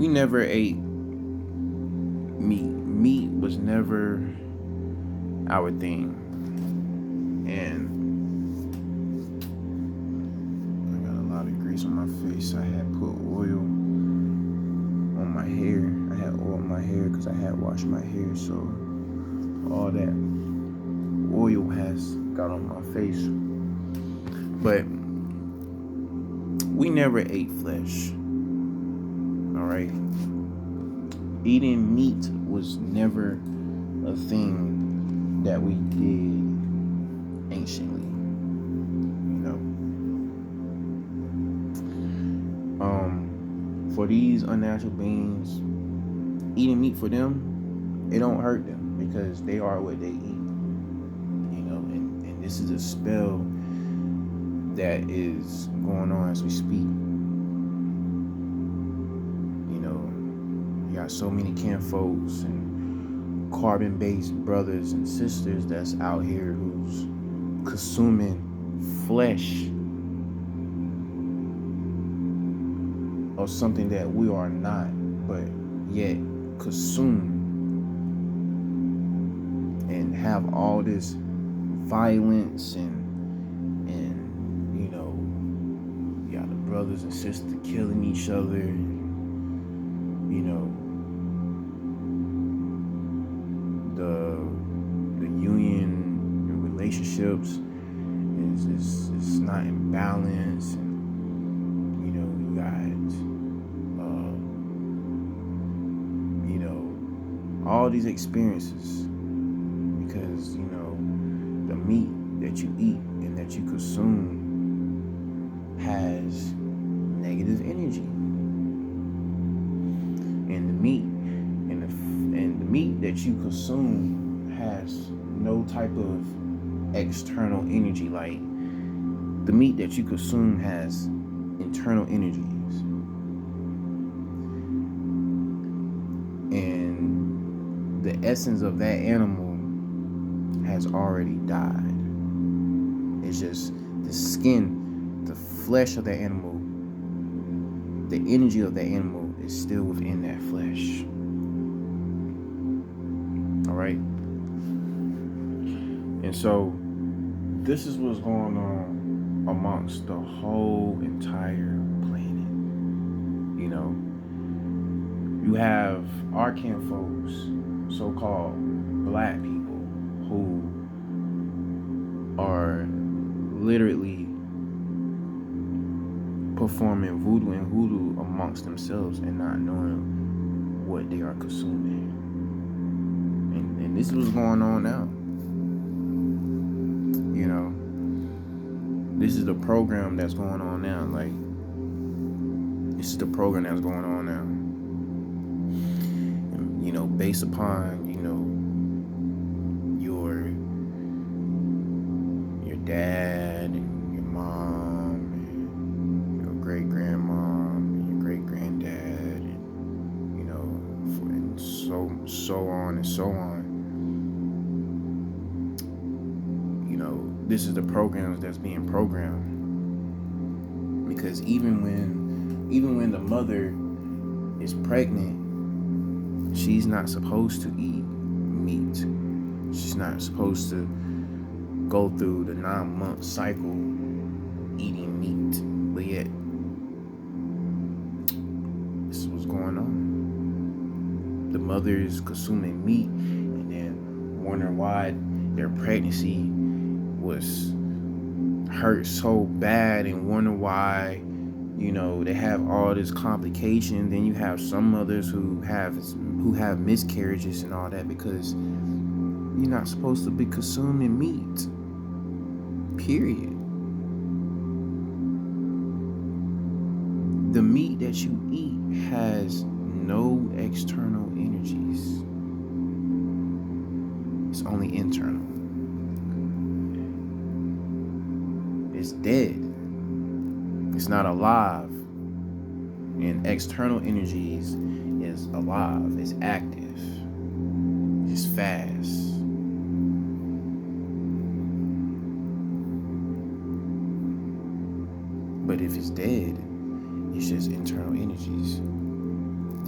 we never ate meat. Meat was never our thing. And I got a lot of grease on my face. I had put oil on my hair. I had oil on my hair because I had washed my hair. So all that oil has got on my face. But we never ate flesh. Alright? Eating meat was never a thing that we did anciently. For these unnatural beings, eating meat for them, it don't hurt them because they are what they eat. And this is a spell that is going on as we speak. You got so many kinfolks and carbon-based brothers and sisters that's out here who's consuming flesh of something that we are not, but yet consume and have all this violence and you got the brothers and sisters killing each other. The union, the relationships is not in balance, and you got all these experiences because the meat that you eat and that you consume has negative energy, and the meat and the meat that you consume has no type of external energy. Like the meat that you consume has internal energies, and the essence of that animal has already died. It's just the skin, the flesh of that animal, the energy of that animal is still within that flesh. Alright? And so this is what's going on amongst the whole entire planet. You have our kinfolks, so-called black people, who are literally performing voodoo and hoodoo amongst themselves and not knowing what they are consuming. And this is what's going on now. This is the program that's going on now. This is the program that's going on now. And, based upon, your dad and your mom and your great-grandmom and your great-granddad and so on and so on. This is the programs that's being programmed, because even when the mother is pregnant, she's not supposed to eat meat. She's not supposed to go through the 9-month cycle eating meat. But yet, this is what's going on. The mother is consuming meat and then wondering why their pregnancy was hurt so bad, and wonder why they have all this complication. Then you have some mothers who have miscarriages and all that because you're not supposed to be consuming meat, period. The meat that you eat has no external energies. It's only internal. It's dead. It's not alive. And external energies is alive. It's active. It's fast. But if it's dead, it's just internal energies.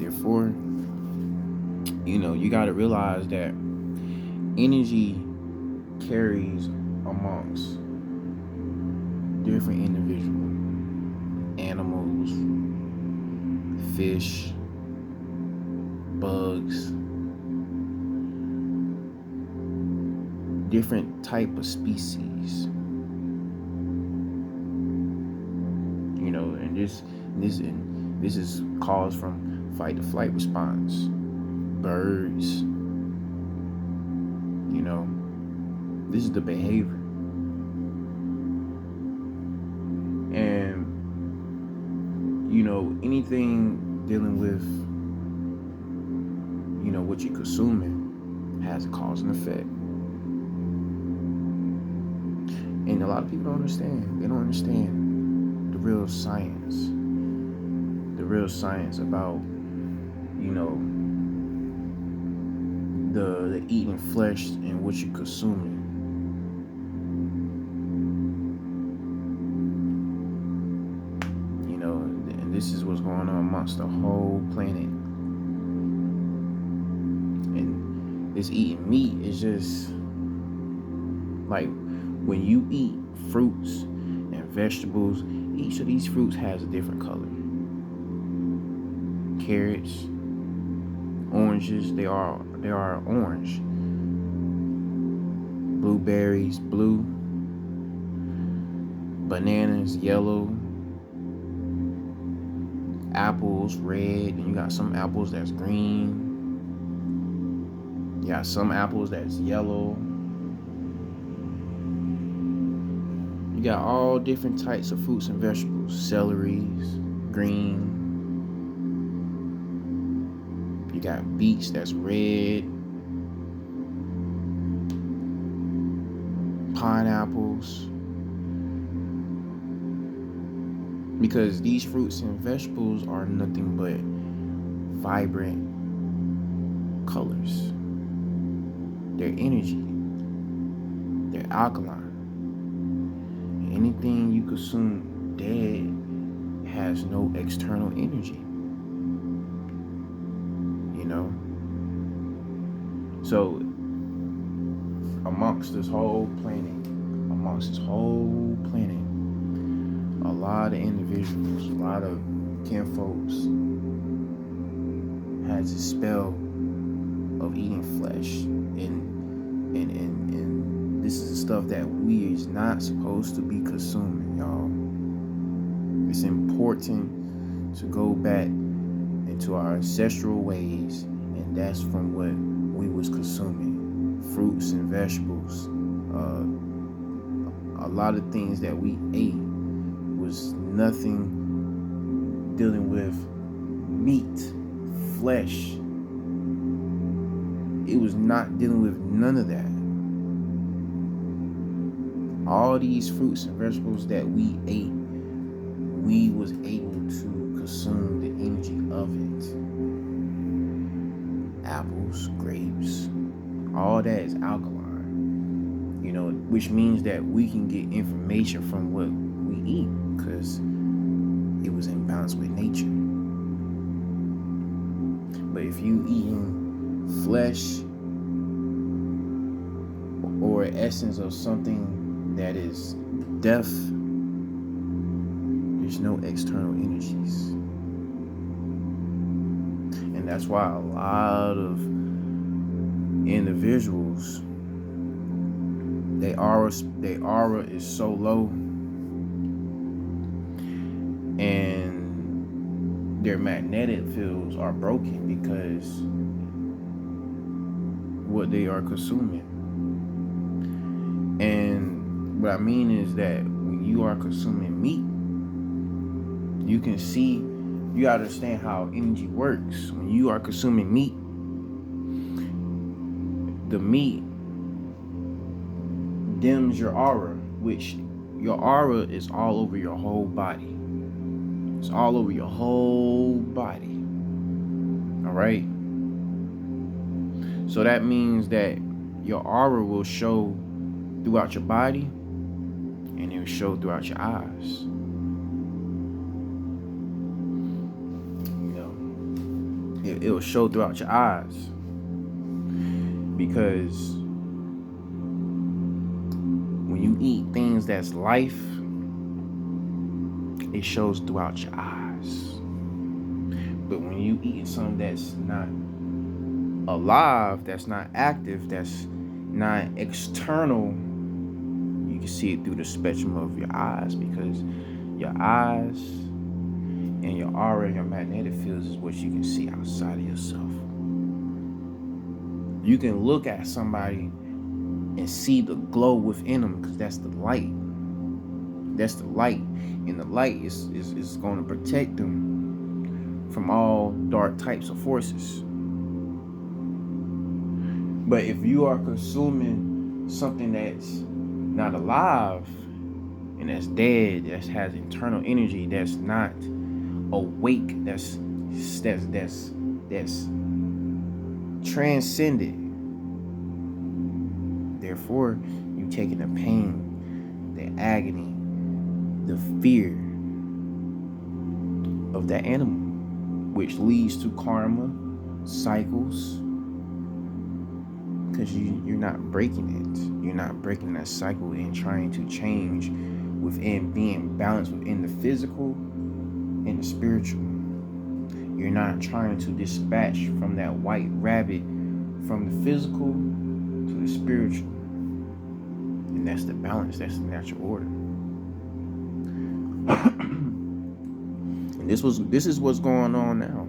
Therefore, you got to realize that energy carries amongst different individuals, animals, fish, bugs, different type of species. And this is caused from fight to flight response. Birds, this is the behavior. And anything dealing with what you're consuming has a cause and effect. And a lot of people don't understand. They don't understand the real science about the eating flesh and what you're consuming. And this is what's going on amongst the whole planet. And this eating meat is just like when you eat fruits and vegetables, each of these fruits has a different color. Carrots, oranges, they are orange. Blueberries, blue. Bananas, yellow. Apples, red. And you got some apples that's green. You got some apples that's yellow. You got all different types of fruits and vegetables. Celeries, green. You got beets that's red. Pineapples. Because these fruits and vegetables are nothing but vibrant colors. They're energy. They're alkaline. Anything you consume dead has no external energy. So amongst this whole planet, a lot of individuals, a lot of kinfolks has a spell of eating flesh, and this is the stuff that we is not supposed to be consuming, y'all. It's important to go back into our ancestral ways, and that's from what we was consuming. Fruits and vegetables. A lot of things that we ate was nothing dealing with meat, flesh. It was not dealing with none of that. All these fruits and vegetables that we ate, we was able to consume the energy of it. Apples, grapes, all that is alkaline. Which means that we can get information from what we eat because it was in balance with nature. But if you eating flesh or essence of something that is death, there's no external energies. And that's why a lot of individuals, their aura is so low, and their magnetic fields are broken because what they are consuming. And what I mean is that when you are consuming meat, you can see, you understand how energy works. When you are consuming meat, the meat dims your aura, which your aura is all over your whole body. It's all over your whole body. All right? So that means that your aura will show throughout your body, and it will show throughout your eyes. it'll show throughout your eyes, because when you eat things that's life, it shows throughout your eyes. But when you eat something that's not alive, that's not active, that's not external, you can see it through the spectrum of your eyes, because your eyes and your aura and your magnetic fields is what you can see outside of yourself. You can look at somebody and see the glow within them, because that's the light. That's the light. And the light is going to protect them from all dark types of forces. But if you are consuming something that's not alive and that's dead, that has internal energy, that's not awake, that's transcended, therefore you taking the pain, the agony, the fear of that animal, which leads to karma, cycles, because you're not breaking it. You're not breaking that cycle and trying to change within, being balanced within the physical and the spiritual. You're not trying to dispatch from that white rabbit from the physical to the spiritual. And that's the balance. That's the natural order. And this is what's going on now.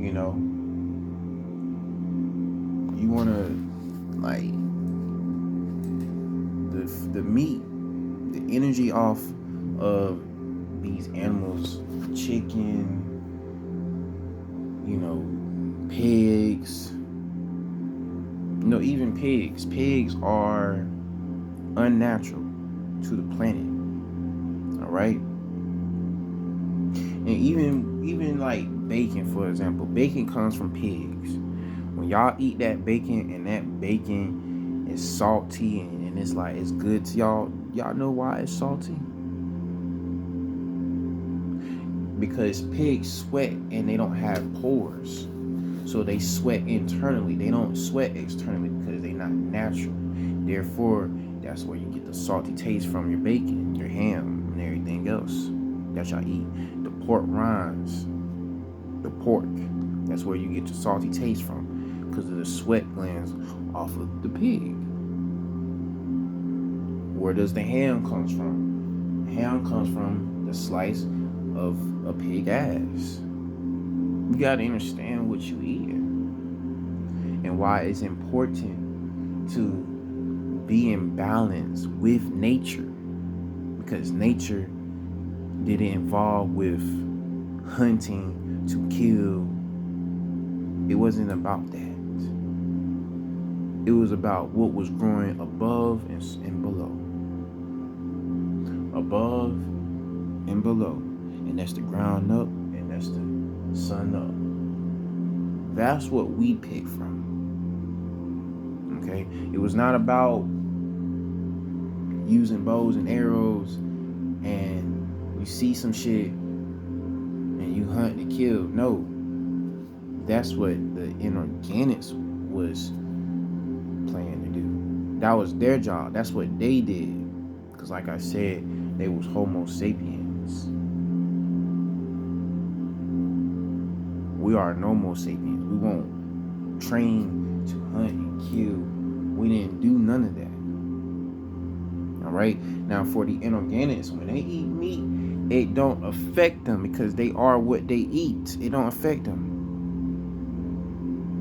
You know, you want to, like, the meat, the energy off of these animals, chicken, you know, pigs, you know, even pigs are unnatural to the planet. All right. And even like bacon, for example, bacon comes from pigs. When y'all eat that bacon and that bacon is salty and it's like, it's good to y'all know why it's salty? Because pigs sweat and they don't have pores. So they sweat internally. They don't sweat externally because they're not natural. Therefore, that's where you get the salty taste from your bacon, your ham, and everything else that y'all eat. The pork rinds, the pork, that's where you get your salty taste from, because of the sweat glands off of the pig. Where does the ham comes from? Ham comes from the slice of a pig ass. You gotta understand what you eat and why it's important to be in balance with nature, because nature didn't involve with hunting to kill. It wasn't about that. It was about what was growing above and below. Above and below. And that's the ground up and that's the sun up. That's what we pick from. Okay? It was not about using bows and arrows and you see some shit and you hunt to kill. No. That's what the inorganics was planning to do. That was their job. That's what they did. Because like I said, they was Homo sapiens. We are Homo sapiens. We won't train to hunt and kill. We didn't do none of that. All right. Now for the inorganics, when they eat meat, it don't affect them because they are what they eat. It don't affect them.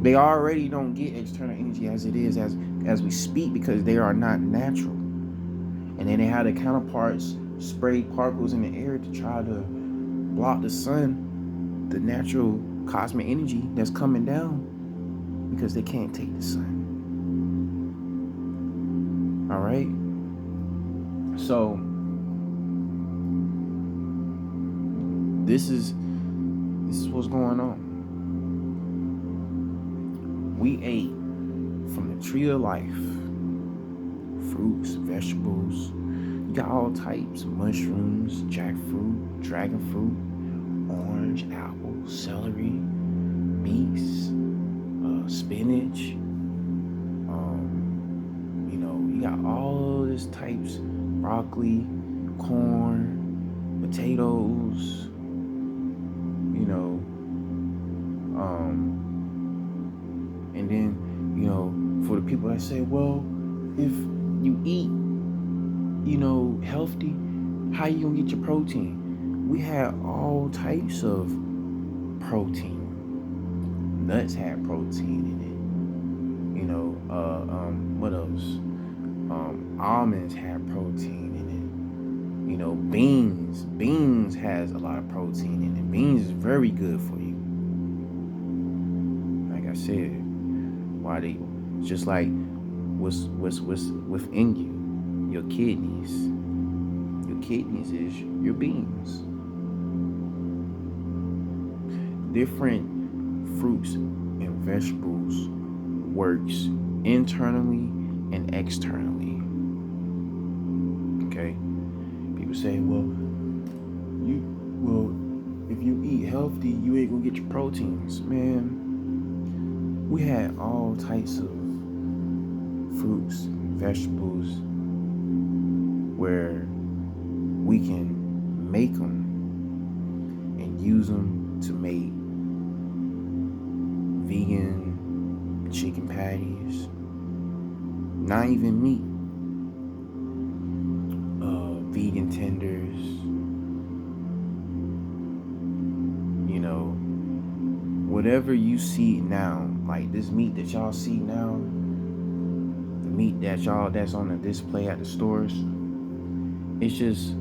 They already don't get external energy as it is as we speak, because they are not natural. And then they have the counterparts spray particles in the air to try to block the sun, the natural cosmic energy that's coming down, because they can't take the sun. All right. So this is what's going on. We ate from the tree of life, fruits, vegetables. You got all types, mushrooms, jackfruit, dragon fruit, orange, apple, celery, beets, spinach. You got all this types: broccoli, corn, potatoes. And then for the people that say, well, if you eat healthy, how you gonna get your protein? We had all types of protein. Nuts had protein in it. What else? Almonds had protein in it. Beans has a lot of protein in it. Beans is very good for you. Like I said, why they just like what's within you, your kidneys. Your kidneys is your beans. Different fruits and vegetables works internally and externally. Okay? People say, well, if you eat healthy, you ain't gonna get your proteins. Man, we had all types of fruits and vegetables where we can make them and use them to make vegan chicken patties. Not even meat. Vegan tenders. Whatever you see now, like this meat that y'all see now, the meat that's on the display at the stores, it's just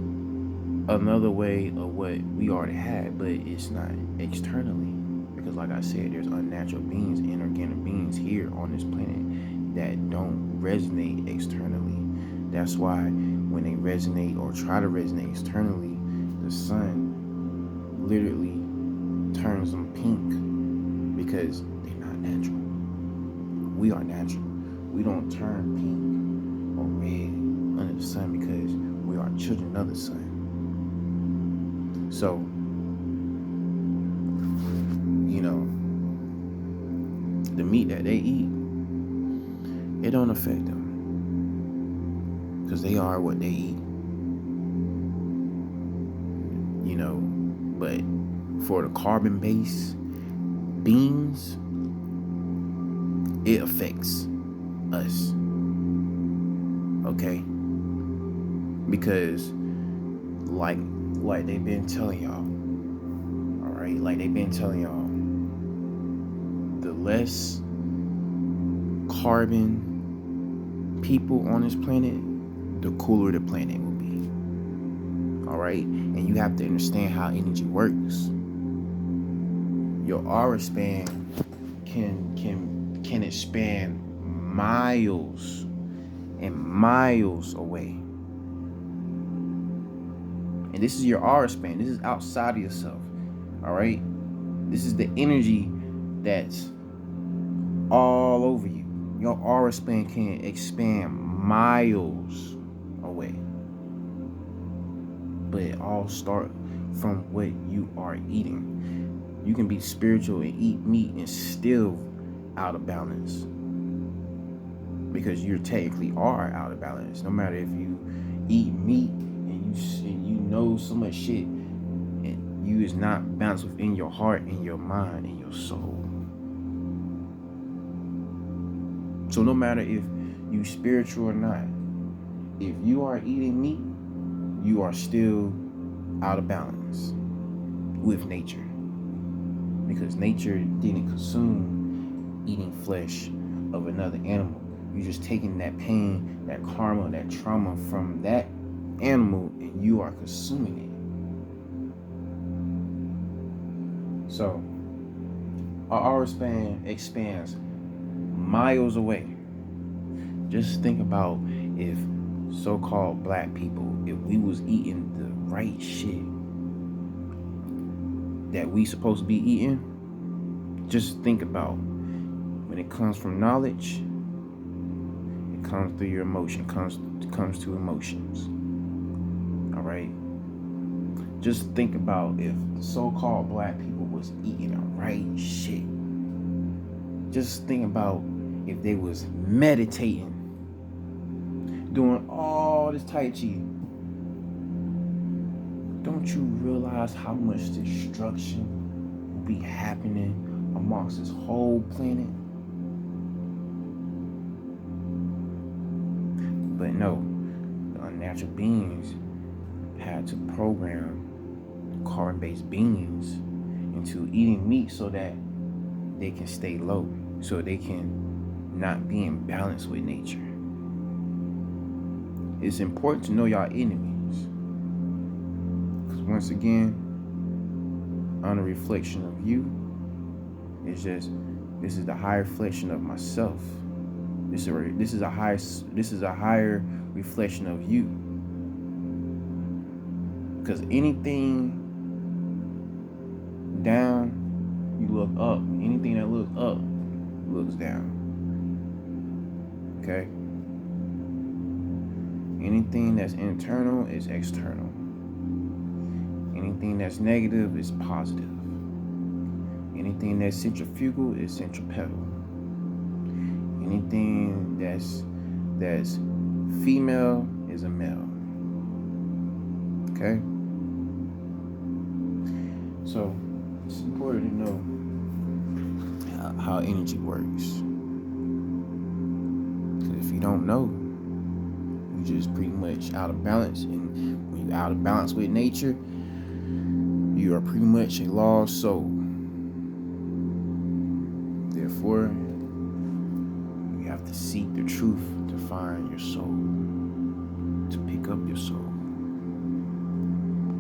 another way of what we already had, but it's not externally. Because like I said, there's unnatural beings, inorganic beings here on this planet that don't resonate externally. That's why when they resonate or try to resonate externally, the sun literally turns them pink because they're not natural. We are natural. We don't turn pink or red under the sun because we are children of the sun. So, the meat that they eat, it don't affect them because they are what they eat. But for the carbon-based beans, it affects us. Okay? Because like they've been telling y'all, all right? Like they've been telling y'all, the less carbon people on this planet, the cooler the planet will be. All right? And you have to understand how energy works. Your aura span can expand miles and miles away. And this is your aura span. This is outside of yourself. All right? This is the energy that's all over you. Your aura span can expand miles away. But it all starts from what you are eating. You can be spiritual and eat meat and still out of balance. Because you technically are out of balance. No matter if you eat meat and you know so much shit, and you is not balanced within your heart and your mind and your soul. So no matter if you spiritual or not, if you are eating meat, you are still out of balance with nature. Because nature didn't consume eating flesh of another animal. You're just taking that pain, that karma, that trauma from that animal, and you are consuming it. So, our aura span expands miles away. Just think about if so-called black people, if we was eating the right shit that we supposed to be eating, just think about when it comes from knowledge, it comes through your emotion, comes to emotions. All right? Just think about if the so-called black people was eating the right shit. Just think about if they was meditating, doing all this Tai Chi. Don't you realize how much destruction will be happening amongst this whole planet? But no, the unnatural beings had to program carbon-based beings into eating meat so that they can stay low, so they can not be in balance with nature. It's important to know y'all enemies, because once again, on a reflection of you, it's just, this is the higher reflection of myself. This is a higher reflection of you. Because anything down, you look up. Anything that looks up looks down. Okay? Anything that's internal is external. Anything that's negative is positive. Anything that's centrifugal is centripetal. Anything that's female is a male. Okay? So it's important to know how energy works. Because if you don't know, you're just pretty much out of balance. And when you're out of balance with nature, you are pretty much a lost soul. Therefore, you have to seek the truth to find your soul.